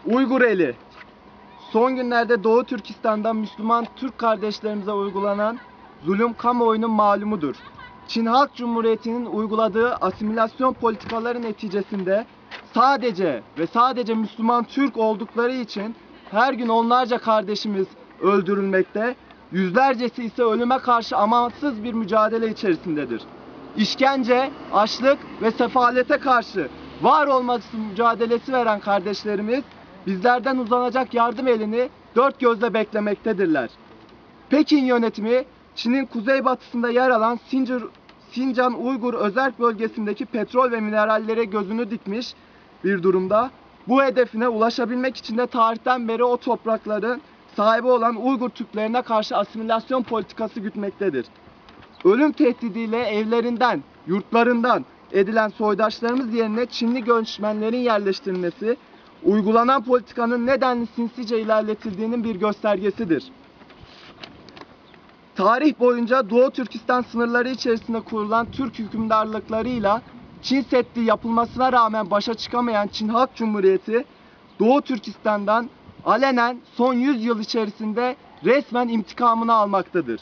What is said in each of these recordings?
Uygur eli. Son günlerde Doğu Türkistan'da Müslüman Türk kardeşlerimize uygulanan zulüm kamuoyunun malumudur. Çin Halk Cumhuriyeti'nin uyguladığı asimilasyon politikaları neticesinde sadece ve sadece Müslüman Türk oldukları için her gün onlarca kardeşimiz öldürülmekte, yüzlercesi ise ölüme karşı amansız bir mücadele içerisindedir. İşkence, açlık ve sefalete karşı var olması mücadelesi veren kardeşlerimiz bizlerden uzanacak yardım elini dört gözle beklemektedirler. Pekin yönetimi Çin'in kuzeybatısında yer alan Sincan Uygur Özerk Bölgesi'ndeki petrol ve minerallere gözünü dikmiş bir durumda. Bu hedefine ulaşabilmek için de tarihten beri o toprakların sahibi olan Uygur Türklerine karşı asimilasyon politikası gütmektedir. Ölüm tehdidiyle evlerinden, yurtlarından edilen soydaşlarımız yerine Çinli göçmenlerin yerleştirilmesi, uygulanan politikanın nedenli sinsice ilerletildiğinin bir göstergesidir. Tarih boyunca Doğu Türkistan sınırları içerisinde kurulan Türk hükümdarlıklarıyla Çin Seddi yapılmasına rağmen başa çıkamayan Çin Halk Cumhuriyeti, Doğu Türkistan'dan alenen son 100 yıl içerisinde resmen intikamını almaktadır.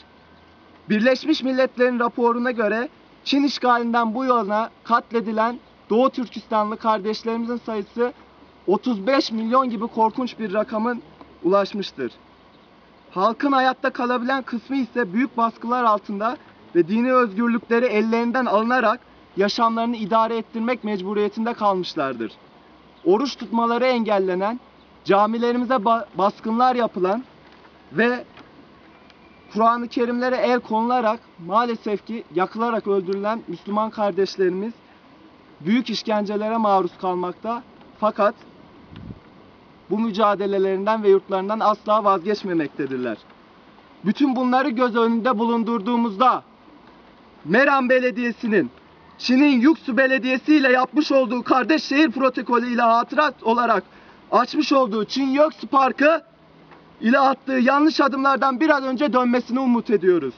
Birleşmiş Milletler'in raporuna göre Çin işgalinden bu yana katledilen Doğu Türkistanlı kardeşlerimizin sayısı 35 milyon gibi korkunç bir rakamın ulaşmıştır. Halkın hayatta kalabilen kısmı ise büyük baskılar altında ve dini özgürlükleri ellerinden alınarak yaşamlarını idare ettirmek mecburiyetinde kalmışlardır. Oruç tutmaları engellenen, camilerimize baskınlar yapılan ve Kur'an-ı Kerimlere el konularak maalesef ki yakılarak öldürülen Müslüman kardeşlerimiz büyük işkencelere maruz kalmakta. Fakat bu mücadelelerinden ve yurtlarından asla vazgeçmemektedirler. Bütün bunları göz önünde bulundurduğumuzda Meram Belediyesi'nin Çin'in Yuksu Belediyesi ile yapmış olduğu kardeş şehir protokolü ile hatırat olarak açmış olduğu Çin Yuksu Parkı ile attığı yanlış adımlardan bir an önce dönmesini umut ediyoruz.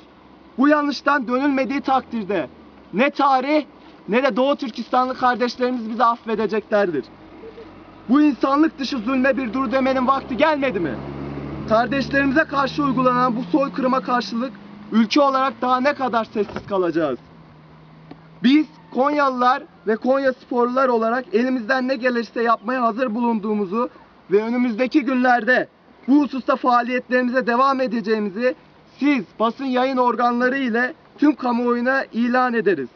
Bu yanlıştan dönülmediği takdirde ne tarih ne de Doğu Türkistanlı kardeşlerimiz bizi affedeceklerdir. Bu insanlık dışı zulme bir dur demenin vakti gelmedi mi? Kardeşlerimize karşı uygulanan bu soykırıma karşılık ülke olarak daha ne kadar sessiz kalacağız? Biz Konyalılar ve Konyasporlular olarak elimizden ne gelirse yapmaya hazır bulunduğumuzu ve önümüzdeki günlerde bu hususta faaliyetlerimize devam edeceğimizi siz basın yayın organları ile tüm kamuoyuna ilan ederiz.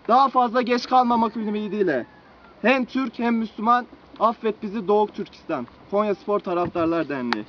Daha fazla geç kalmamak ümidiyle hem Türk hem Müslüman affet bizi Doğu Türkistan Konyaspor Taraftarlar Derneği.